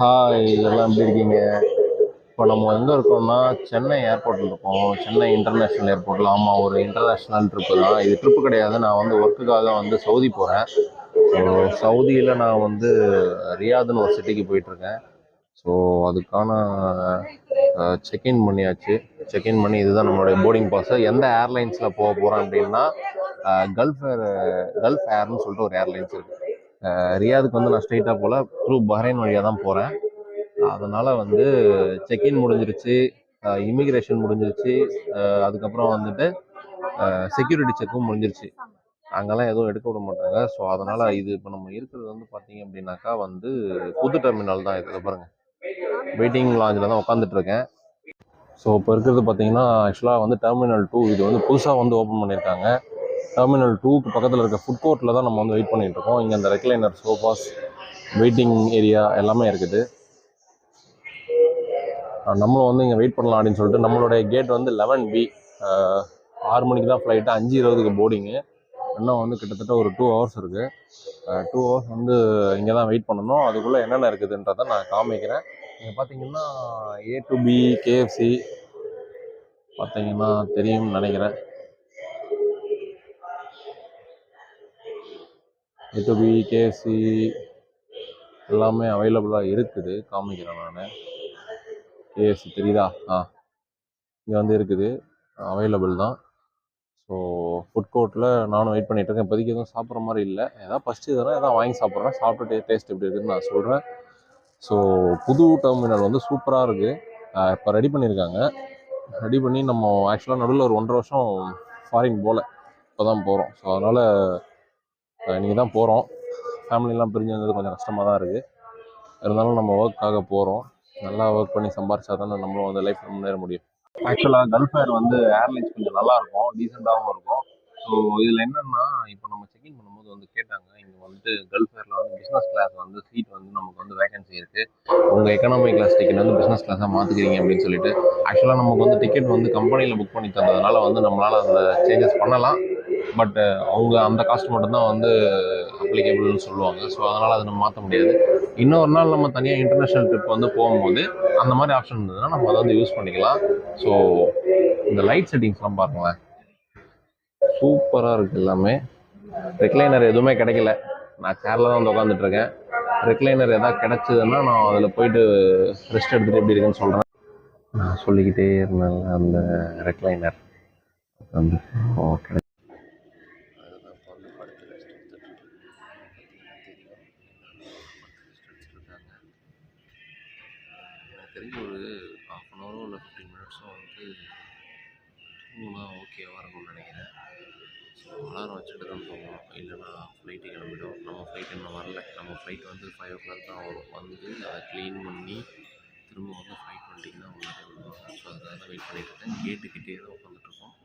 Hi, எல்லாம் எப்படி இருக்கீங்க? இப்போ நம்ம எங்கே இருக்கோம்னா சென்னை ஏர்போர்ட்டில் இருக்கோம். சென்னை இன்டர்நேஷ்னல் ஏர்போர்ட்டில். ஆமாம், ஒரு இன்டர்நேஷ்னல் ட்ரிப்பு தான் இது. ட்ரிப்பு கிடையாது, நான் வந்து ஒர்க்குக்காக வந்து சவுதி போகிறேன். ஸோ சவுதியில் நான் வந்து ரியாதுன்னு ஒரு சிட்டிக்கு போயிட்டுருக்கேன். ஸோ அதுக்கான செக்இன் பண்ணியாச்சு. செக்இன் பண்ணி இதுதான் நம்மளுடைய போர்டிங் பாஸு. எந்த ஏர்லைன்ஸில் போக போகிறேன் அப்படின்னா கல்ஃப் ஏர்னு சொல்லிட்டு ஒரு ஏர்லைன்ஸ் இருக்குது. ரியாதுக்கு வந்து நான் ஸ்ட்ரெயிட்டாக போல் த்ரூ பஹ்ரைன் வழியாக தான் போகிறேன். அதனால் வந்து செக்இன் முடிஞ்சிருச்சு, இமிக்ரேஷன் முடிஞ்சிருச்சு, அதுக்கப்புறம் வந்துட்டு செக்யூரிட்டி செக்கும் முடிஞ்சிருச்சு. அங்கெல்லாம் எதுவும் எடுக்க விட மாட்டாங்க. ஸோ அதனால் இது இப்போ நம்ம இருக்கிறது வந்து பார்த்தீங்க அப்படின்னாக்கா வந்து புது டெர்மினல் தான். இதில் பாருங்கள், வெயிட்டிங் லாஞ்சில் தான் உட்காந்துட்ருக்கேன். ஸோ இப்போ இருக்கிறது பார்த்தீங்கன்னா ஆக்சுவலாக வந்து டெர்மினல் 2. இது வந்து புதுசாக வந்து ஓப்பன் பண்ணியிருக்காங்க. டெர்மினல் 2க்கு பக்கத்தில் இருக்க ஃபுட் கோர்ட்டில் தான் நம்ம வந்து வெயிட் பண்ணிகிட்டு இருக்கோம். இங்கே அந்த ரெக்லைனர், சோஃபாஸ், வெயிட்டிங் ஏரியா எல்லாமே இருக்குது. நம்மளும் வந்து இங்கே வெயிட் பண்ணலாம் அப்படின்னு சொல்லிட்டு நம்மளுடைய கேட் வந்து 11B. 6 மணிக்கு தான் ஃப்ளைட்டு, 5:20க்கு போர்டிங்கு. இன்னும் வந்து கிட்டத்தட்ட ஒரு 2 ஹவர்ஸ் இருக்குது. 2 ஹவர்ஸ் வந்து இங்கே தான் வெயிட் பண்ணணும். அதுக்குள்ளே என்னென்ன இருக்குதுன்றதை நான் காமிக்கிறேன். இங்கே பார்த்தீங்கன்னா A to B, KFC பார்த்தீங்கன்னா தெரியும்னு நினைக்கிறேன். A to B, KFC எல்லாமே அவைலபிளாக இருக்குது. காமிக்கிறேன் நான். KFC தெரியுதா? இங்கே வந்து இருக்குது, அவைலபிள் தான். ஸோ ஃபுட் கோர்ட்டில் நானும் வெயிட் பண்ணிகிட்ருக்கேன். இப்போதைக்கு எதுவும் சாப்பிட்ற மாதிரி இல்லை. ஏதாவது ஃபஸ்ட்டு இதெல்லாம் எதாவது வாங்கி சாப்பிட்றேன். சாப்பிட்டுட்டு டேஸ்ட் எப்படி இருக்குதுன்னு நான் சொல்கிறேன். ஸோ புது டெர்மினல் வந்து சூப்பராக இருக்குது. இப்போ ரெடி பண்ணியிருக்காங்க. ரெடி பண்ணி நம்ம ஆக்சுவலாக நடுவில் ஒரு 1.5 வருஷம் ஃபாரின் போகல, இப்போ தான் போகிறோம். ஸோ அதனால் இன்றைக்கி தான் போகிறோம். ஃபேமிலிலாம் பிரிஞ்சு வந்தது கொஞ்சம் கஷ்டமாக தான் இருக்குது. இருந்தாலும் நம்ம ஒர்க்காக போகிறோம். நல்லா ஒர்க் பண்ணி சம்பாரிச்சா தானே நம்மளும் வந்து லைஃப்பில் முன்னேற முடியும். ஆக்சுவலாக கல்ஃப் ஏர் வந்து ஏர்லைன்ஸ் கொஞ்சம் நல்லாயிருக்கும், டீசெண்டாகவும் இருக்கும். ஸோ இதில் என்னென்னா, இப்போ நம்ம செக்இன் பண்ணும்போது வந்து கேட்டாங்க, இங்கே வந்து கல்ஃப் ஏரில் வந்து பிஸ்னஸ் கிளாஸ் வந்து சீட் வந்து நமக்கு வந்து வேகன்சி இருக்குது, உங்கள் எக்கனாமி கிளாஸ் டிக்கெட் வந்து பிஸ்னஸ் கிளாஸாக மாற்றிக்கிறீங்க அப்படின்னு சொல்லிட்டு. ஆக்சுவலாக நமக்கு வந்து டிக்கெட் வந்து கம்பெனியில் புக் பண்ணி தந்ததுனால வந்து நம்மளால் அந்த சேஞ்சஸ் பண்ணலாம். பட் அவங்க அந்த காஸ்ட் மட்டும்தான் வந்து அப்ளிகேபிள்னு சொல்லுவாங்க. ஸோ அதனால் அதை நம்ம மாற்ற முடியாது. இன்னொரு நாள் நம்ம தனியாக இன்டர்நேஷ்னல் ட்ரிப் வந்து போகும்போது அந்த மாதிரி ஆப்ஷன் இருந்ததுன்னா நம்ம அதை வந்து யூஸ் பண்ணிக்கலாம். ஸோ இந்த லைட் செட்டிங்ஸ்லாம் பாருங்களேன், சூப்பராக இருக்குது எல்லாமே. ரெக்லைனர் எதுவுமே கிடைக்கல, நான் சேரில் தான் வந்து உட்காந்துட்ருக்கேன். ரெக்லைனர் எதாவது கிடச்சிதுன்னா நான் அதில் போயிட்டு ரெஸ்ட் எடுத்துகிட்டு எப்படி இருக்குன்னு சொல்கிறேன். நான் சொல்லிக்கிட்டே இருந்தேன் அந்த ரெக்லைனர் வந்து ஓகே. தெரிஞ்சு ஒரு 1/2 hour இல்லை 15 minutes வந்து தூங்கினா ஓகேவாக இருக்கும்னு நினைக்கிறேன். ஸோ அலாரம் வச்சுட்டு தான் தூங்கணும், இல்லைனா ஃப்ளைட்டு கிளம்பிடும். நம்ம ஃப்ளைட் இன்னும் வரல. நம்ம ஃப்ளைட் வந்து 5 o'clock தான் வரும். வந்து அதை க்ளீன் பண்ணி திரும்ப வந்து 5:20க்கு தான் உள்ளே விடுவாங்க. ஸோ அதுக்காக தான் வெயிட் பண்ணிட்டுருக்கேன். கேட்டுக்கிட்டே தான் உட்காந்துட்ருக்கோம்.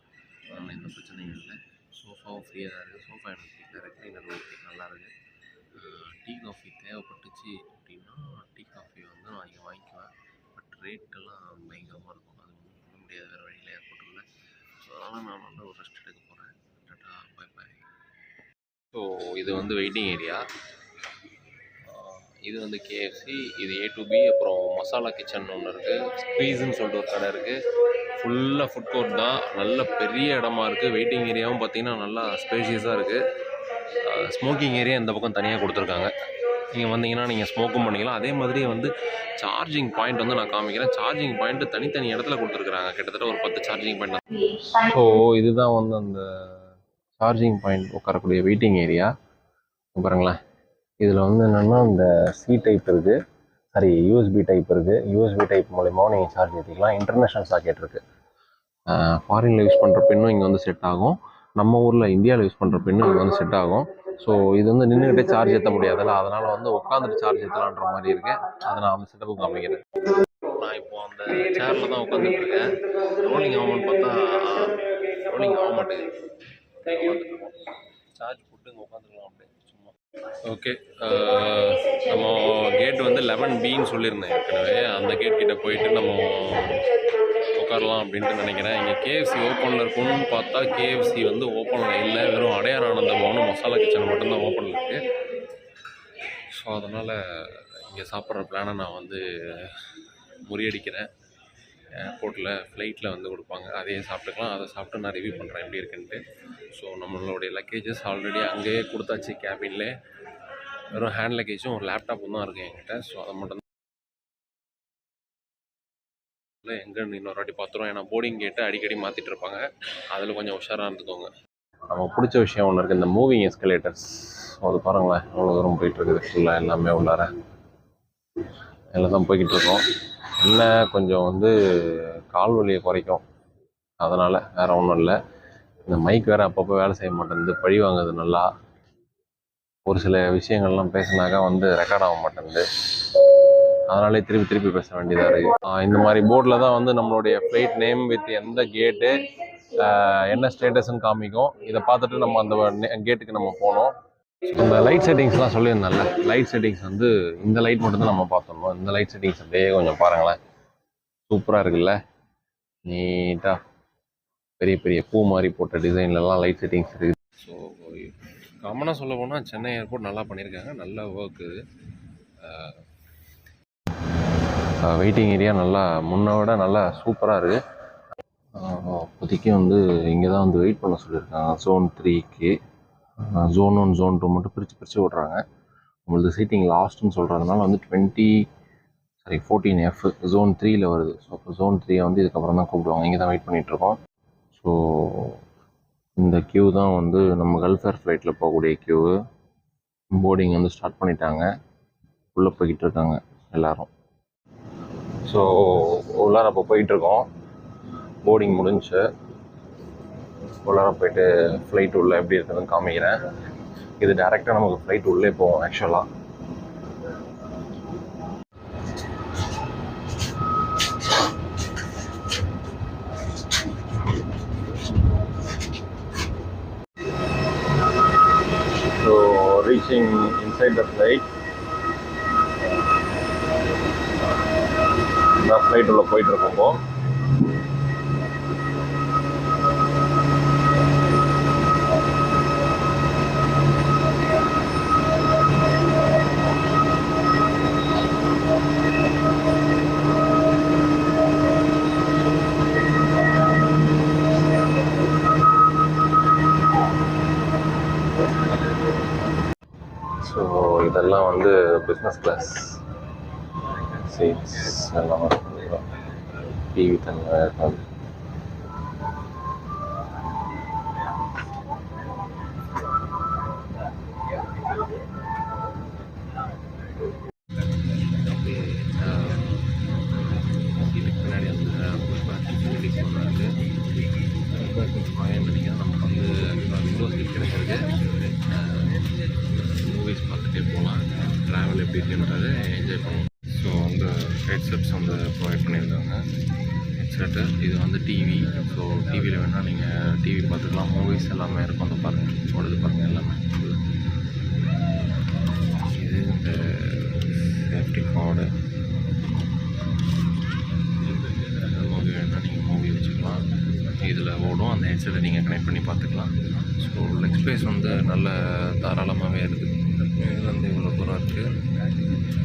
அதனால் எந்த பிரச்சனையும் இல்லை. சோஃபாவும் ஃப்ரீயாக தான் இருக்குது. சோஃபா எனக்கு பிடிக்கல, ரெக்லைனர் ஓகே, நல்லா இருக்குது. டீ காஃபி தேவைப்பட்டுச்சு அப்படின்னா டீ காஃபி வந்து நான் இங்கே வாங்கிக்குவேன். பட் ரேட்டெல்லாம் பயங்கரமாக இருக்கும், அது ஒன்றும் பண்ண முடியாது, வேறு வழியில் ஏற்பட்டுள்ள. ஸோ அதனால் நான் வந்து ஒரு ரெஸ்ட் எடுக்க போகிறேன். Tata, by by. ஸோ இது வந்து வெயிட்டிங் ஏரியா. இது வந்து KFC, இது A to B. அப்புறம் மசாலா கிச்சன் ஒன்று இருக்குது, ஸ்க்வீஸுன்னு சொல்லிட்டு ஒரு கடை இருக்குது. ஃபுல்லாக ஃபுட் கோர்ட் தான், நல்ல பெரிய இடமா இருக்குது. வெயிட்டிங் ஏரியாவும் பார்த்திங்கன்னா நல்லா ஸ்பேஷியஸாக இருக்குது. ஸ்மோக்கிங் ஏரியா இந்த பக்கம் தனியாக கொடுத்துருக்காங்க. நீங்கள் வந்தீங்கன்னா நீங்கள் ஸ்மோக்கும் பண்ணிக்கலாம். அதே மாதிரி வந்து சார்ஜிங் பாயிண்ட் வந்து நான் காமிக்கிறேன். சார்ஜிங் பாயிண்ட்டு தனித்தனி இடத்துல கொடுத்துருக்குறாங்க. கிட்டத்தட்ட ஒரு 10 சார்ஜிங் பாயிண்ட். ஸோ இதுதான் வந்து அந்த சார்ஜிங் பாயிண்ட் உட்காரக்கூடிய வெயிட்டிங் ஏரியா. பாருங்களேன், இதில் வந்து என்னென்னா இந்த C டைப் இருக்குது, சாரி USB டைப் இருக்குது. USB டைப் மூலியமாகவும் நீங்கள் சார்ஜ் ஏற்றிக்கலாம். இன்டர்நேஷ்னல் சாக்கெட் இருக்குது. ஃபாரினில் யூஸ் பண்ணுற பின்னும் இங்கே வந்து செட் ஆகும். நம்ம ஊரில் இந்தியாவில் யூஸ் பண்ணுற பின்னும் இங்கே வந்து செட் ஆகும். ஸோ இது வந்து நின்றுக்கிட்டே சார்ஜ் ஏற்ற முடியாதுல்ல, அதனால் வந்து உட்காந்துட்டு சார்ஜ் ஏற்றலான்ற மாதிரி இருக்குது. அதை நான் வந்து செட்டப்பு காமிக்கிறேன். நான் இப்போது அந்த சேரில் தான் உட்காந்துட்ருக்கேன். ரோலிங் ஆகும்னு பார்த்தா ரோலிங் ஆக மாட்டேங்குது. சார்ஜ் போட்டு இங்கே உட்காந்துக்கலாம் அப்படியே சும்மா. ஓகே, நம்ம கேட் வந்து 11Bன்னு சொல்லியிருந்தேன் ஏற்கனவே. அந்த கேட் கிட்டே போயிட்டு நம்ம உட்காரலாம் அப்படின்ட்டு நினைக்கிறேன். இங்கே KFC ஓப்பனில் இருக்கும்னு பார்த்தா KFC வந்து ஓப்பனில் இல்லை, வெறும் அடையார் ஆனந்த பவனும் மசாலா கிச்சன் மட்டும்தான் ஓப்பனில் இருக்குது. ஸோ அதனால் இங்கே சாப்பிட்ற பிளானை நான் வந்து முறியடிக்கிறேன். ஏர்போர்ட்டில் ஃப்ளைட்டில் வந்து கொடுப்பாங்க, அதையே சாப்பிட்டுக்கலாம். அதை சாப்பிட்டு நான் ரிவ்யூ பண்ணுறேன் எப்படி இருக்குன்ட்டு. ஸோ நம்மளுடைய லக்கேஜஸ் ஆல்ரெடி அங்கேயே கொடுத்தாச்சு கேபின்லே. வெறும் ஹேண்ட் லக்கேஜும் ஒரு லேப்டாப்பும் தான் இருக்குது என்கிட்ட. ஸோ அதை மட்டும் எங்கன்னு இன்னொரு வாட்டி பார்த்துருவோம். ஏன்னா போர்டிங் கேட்டு அடிக்கடி மாற்றிட்டு இருப்பாங்க, அதில் கொஞ்சம் உஷாராக இருந்துக்கோங்க. நமக்கு பிடிச்ச விஷயம் ஒன்று இருக்குது, இந்த மூவிங் எஸ்கலேட்டர்ஸ். அது பாருங்களேன் அவ்வளோ தூரம் போயிட்டுருக்குது. ஃபுல்லாக எல்லாமே உள்ளார எல்லாம் தான் போய்கிட்டு இருக்கோம். என்ன கொஞ்சம் வந்து கால் வலியை குறைக்கும், அதனால் வேறு ஒன்றும் இல்லை. இந்த மைக் வேறு அப்பப்போ வேலை செய்ய மாட்டேங்குது, பழி வாங்குது. நல்லா ஒரு சில விஷயங்கள்லாம் பேசினாக்கா வந்து ரெக்கார்ட் ஆக மாட்டேங்குது, அதனாலே திருப்பி பேச வேண்டியதாக இருக்குது. இந்த மாதிரி போர்டில் தான் வந்து நம்மளுடைய ஃப்ளைட் நேம் வித் எந்த கேட்டு என்ன ஸ்டேட்டஸ்ன்னு காமிக்கும். இதை பார்த்துட்டு நம்ம அந்த கேட்டுக்கு நம்ம போனோம். இந்த லைட் செட்டிங்ஸ்லாம் சொல்லியிருந்தேன்ல, லைட் செட்டிங்ஸ் வந்து இந்த லைட் மட்டும்தான் நம்ம பார்த்தோம். இந்த லைட் செட்டிங்ஸ் அப்படியே கொஞ்சம் பாருங்களேன், சூப்பராக இருக்குல்ல. நீட்டாக பெரிய பெரிய பூ மாதிரி போட்ட டிசைன்லலாம் லைட் செட்டிங்ஸ் இருக்குது. ஸோ காமனாக சொல்ல போனால் சென்னை ஏர்போர்ட் நல்லா பண்ணியிருக்காங்க, நல்ல ஒர்க்கு. வெயிட்டிங் ஏரியா நல்லா முன்ன விட நல்லா சூப்பராக இருக்குது. இப்போதைக்கு வந்து இங்கே தான் வந்து வெயிட் பண்ண சொல்லியிருக்காங்க. Zone 3க்கு Zone 1 Zone 2 மட்டும் பிரித்து விட்றாங்க. நம்மளது சீட்டிங் லாஸ்ட்டுன்னு சொல்கிறதுனால வந்து 14F Zone 3ல் வருது. ஸோ அப்போ Zone 3 வந்து இதுக்கப்புறம் தான் கூப்பிடுவாங்க. இங்கே தான் வெயிட் பண்ணிகிட்ருக்கோம். ஸோ இந்த க்யூ தான் வந்து நம்ம கல்ஃப் ஏர் ஃப்ளைட்டில் போகக்கூடிய க்யூ. போர்டிங் வந்து ஸ்டார்ட் பண்ணிட்டாங்க, உள்ளே போய்கிட்டு இருக்காங்க எல்லோரும். ஸோ உள்ளார அப்போ போயிட்டுருக்கோம். போர்டிங் முடிஞ்சு உள்ளார போயிட்டு ஃப்ளைட் உள்ளே எப்படி இருக்குதுன்னு காமிக்கிறேன். இது டேரெக்டாக நமக்கு ஃப்ளைட் உள்ளே போவோம் ஆக்சுவலாக. So reaching inside the flight. இந்த ஃப்ளைட் உள்ள போயிட்டுருக்கோம். ஸோ இதெல்லாம் வந்து பிஸ்னஸ் கிளாஸ் சீட்ஸ் எல்லாம் டிவி தனியாக இருக்கும். பின்னாடி அந்த நமக்கு வந்து விண்டோ சீட் கிடைக்கிறது. மூவிஸ் பார்த்துட்டே போகலாம், ட்ராவல் எப்படி இருக்குன்றது என்ஜாய் பண்ணுவோம். ஸோ வந்து ஹெட்செட்ஸ் வந்து ப்ரொவைட் பண்ணியிருக்காங்க. ஹெட்செட்டு இது வந்து டிவி. ஸோ டிவியில் வேணால் நீங்கள் டிவி பார்த்துக்கலாம், மூவிஸ் எல்லாமே இருக்கும். அந்த பாருங்கள் ஓடுது பாருங்கள் எல்லாமே. இது இந்த சேஃப்டி கார்டு. மூவி வேணால் நீங்கள் மூவி வச்சுக்கலாம், இதில் ஓடும். அந்த ஹெட்செட்டை நீங்கள் கனெக்ட் பண்ணி பார்த்துக்கலாம். ஸோ லெக் ஸ்பேஸ் வந்து நல்ல தாராளமாகவே இருக்குது. இது வந்து இவ்வளோ தூரம் இருக்குது.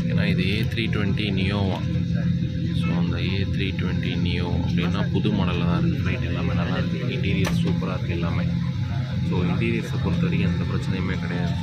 ஏன்னா இது A320 நியோவா. ஸோ அந்த A320 நியோ அப்படின்னா புது மாடலில் தான் இருக்குது. ஃப்ளைட் எல்லாமே நல்லா இருக்குது, இன்டீரியர்ஸ் சூப்பராக இருக்குது எல்லாமே. ஸோ இன்டீரியர்ஸை பொறுத்த வரைக்கும் எந்த பிரச்சனையுமே கிடையாது.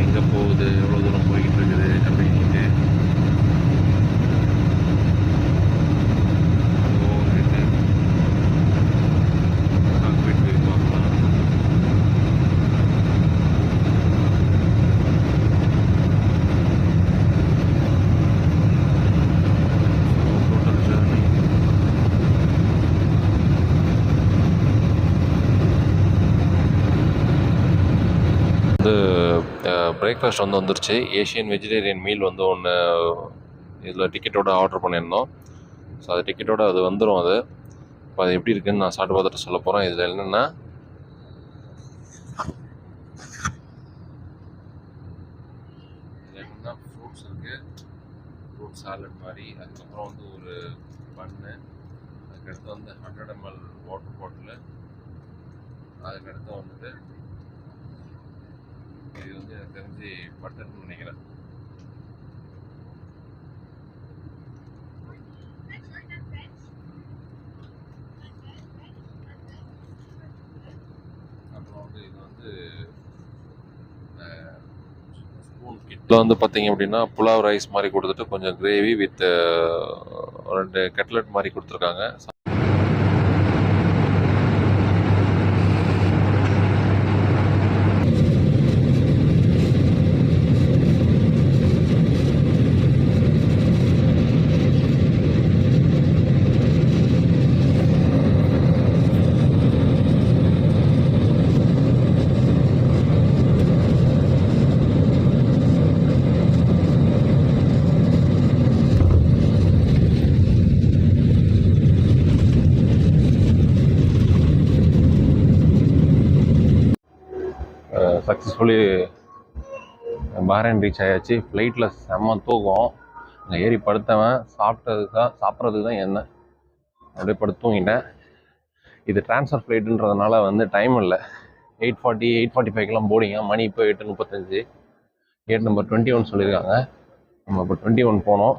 எங்கே போகுது, எவ்வளோ தூரம் போய்கிட்டு இருக்குது அப்படின்ட்டு காக்பிட் வியூ பார்க்கலாம். டோட்டல் ஜர்னி வந்து பிரேக்ஃபாஸ்ட் வந்து வந்துருச்சு. ஏஷியன் வெஜிடேரியன் மீல் வந்து ஒன்று இதில் டிக்கெட்டோட ஆர்டர் பண்ணியிருந்தோம். ஸோ அது டிக்கெட்டோட அது வந்துடும். அது இப்போ அது எப்படி இருக்குன்னு நான் சாப்பிட்டு பார்த்துட்டு சொல்ல போகிறேன். இதில் என்னென்னா ஃப்ரூட்ஸ் இருக்குது, ஃப்ரூட் சாலட் மாதிரி. அதுக்கப்புறம் வந்து ஒரு பன்னு, அதுக்கடுத்து வந்து 100 ml வாட்டர் பாட்டிலு, அதுக்கடுத்து வந்துட்டு இது வந்து எனக்கு தெரிஞ்சு பட்டர்னு நினைக்கிறேன். அப்புறம் வந்து இது வந்து ஸ்பூன் கிட்டில் வந்து பார்த்தீங்க அப்படின்னா புலாவ் ரைஸ் மாதிரி கொடுத்துட்டு கொஞ்சம் கிரேவி வித் 2 கட்லெட் மாதிரி கொடுத்துருக்காங்க. சக்ஸஸ்ஃபுல்லி பஹ்ரைன் ரீச் ஆயாச்சு. ஃப்ளைட்டில் செம்ம தூக்கம். அங்கே ஏறி படுத்தவன் சாப்பிட்றதுக்கு தான் என்ன அப்படியே படுத்து தூங்கிட்டேன். இது ட்ரான்ஸ்ஃபர் ஃப்ளைட்டுன்றதுனால வந்து டைம் இல்லை. 8:40 8:45 போர்டிங்க. மணி இப்போ 8:35. கேட் நம்பர் 21 சொல்லியிருக்காங்க. நம்ம இப்போ 21 போனோம்.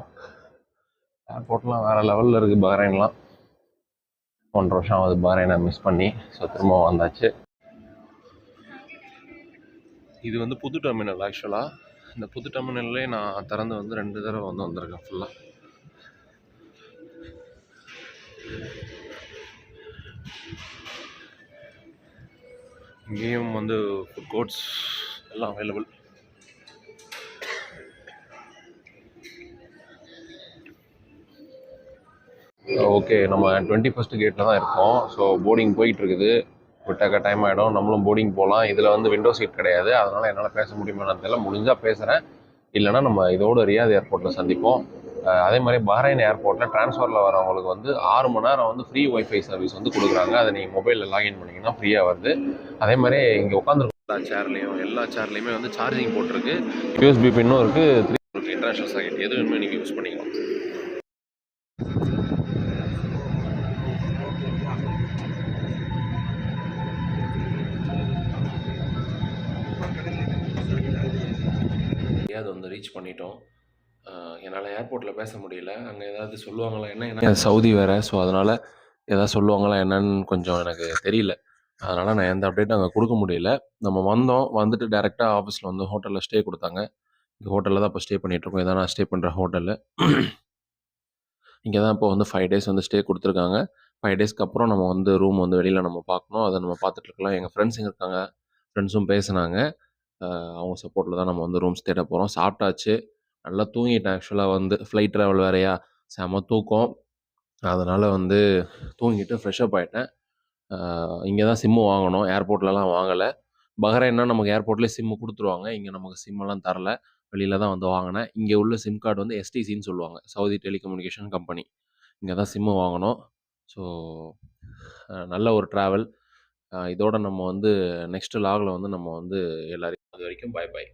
ஏர்போர்ட்லாம் வேறு லெவலில் இருக்குது பஹ்ரைன்லாம். 1.5 வருஷம் ஆகுது பஹ்ரைனை மிஸ் பண்ணி. ஸோ திரும்ப வந்தாச்சு. இது வந்து புது டெர்மினல். ஆக்சுவலாக இந்த புது டெர்மினல்லே நான் திறந்து வந்து 2 தடவை வந்து வந்திருக்கேன் ஃபுல்லாக. இங்கேயும் வந்து ஃபுட் கோர்ட்ஸ் எல்லாம் அவைலபிள். ஓகே, நம்ம 21st கேட்டில் தான் இருக்கோம். ஸோ போர்டிங் போயிட்டுருக்குது. விட்டாக்க டைம் ஆகிடும். நம்மளும் போர்டிங் போகலாம். இதில் வந்து விண்டோ சீட் கிடையாது. அதனால் என்னால் பேச முடியுமான்னு தெரியல. முடிஞ்சால் பேசுகிறேன், இல்லைனா நம்ம இதோட ரியாத் ஏர்போர்ட்டில் சந்திப்போம். அதே மாதிரி பஹ்ரைன் ஏர்போர்ட்டில் ட்ரான்ஸ்ஃபரில் வரவங்களுக்கு வந்து 6 மணி நேரம் வந்து ஃப்ரீ ஒய்ஃபை சர்வீஸ் வந்து கொடுக்குறாங்க. அதை நீங்கள் மொபைலில் லாகின் பண்ணிங்கன்னா ஃப்ரீயாக வருது. அதே மாதிரி இங்கே உட்காந்துருக்க எல்லா சேர்லேயுமே வந்து சார்ஜிங் போட்டிருக்கு. யூஎஸ்பி பின்னும் இருக்குது, 3 இருக்குது. இன்டர்நேஷனல் சாக்கெட் எது வேணுமே நீங்கள் யூஸ் பண்ணிக்கலாம். அது வந்து ரீச் பண்ணிட்டோம். என்னால் ஏர்போர்ட்டில் பேச முடியல. அங்கே ஏதாவது சொல்லுவாங்களா என்ன சவுதி வேறு. ஸோ அதனால் ஏதாவது சொல்லுவாங்களா என்னன்னு கொஞ்சம் எனக்கு தெரியல. அதனால் நான் எந்த அப்டேட்டும் அங்கே கொடுக்க முடியல. நம்ம வந்துட்டு டேரெக்டாக ஆஃபீஸில் வந்து ஹோட்டலில் ஸ்டே கொடுத்தாங்க. இங்கே ஹோட்டலில் தான் இப்போ ஸ்டே பண்ணிகிட்ருக்கோம். இதான் நான் ஸ்டே பண்ணுற ஹோட்டலு. இங்கே தான் இப்போ வந்து 5 days வந்து ஸ்டே கொடுத்துருக்காங்க. 5 daysக்கு அப்புறம் நம்ம வந்து ரூம் வந்து வெளியில் நம்ம பார்க்கணும். அதை நம்ம பார்த்துட்ருக்கலாம். எங்கள் ஃப்ரெண்ட்ஸுங்க இருக்காங்க, ஃப்ரெண்ட்ஸும் பேசுனாங்க. அவங்க சப்போர்ட்டில் தான் நம்ம வந்து ரூம்ஸ் தேட போகிறோம். சாப்பிட்டாச்சு, நல்லா தூங்கிட்டேன். ஆக்சுவலாக வந்து ஃப்ளைட் ட்ராவல் வேறையா, செம தூக்கம். அதனால் வந்து தூங்கிட்டு ஃப்ரெஷ்அப் ஆகிட்டேன். இங்கே தான் சிம்மு வாங்கணும், ஏர்போர்ட்லலாம் வாங்கலை. பஹ்ரைன்னா நமக்கு ஏர்போர்ட்லேயே சிம்மு கொடுத்துருவாங்க. இங்கே நமக்கு சிம்மெல்லாம் தரல, வெளியில் தான் வந்து வாங்கினேன். இங்கே உள்ள சிம் கார்டு வந்து எஸ்டிசின்னு சொல்லுவாங்க, சவுதி டெலிகம்யூனிகேஷன் கம்பெனி. இங்கே தான் சிம்மு வாங்கணும். ஸோ நல்ல ஒரு ட்ராவல். இதோட நம்ம வந்து நெக்ஸ்ட் லாகில் வந்து நம்ம வந்து எல்லாரையும் அது வரைக்கும் பாய் பாய்.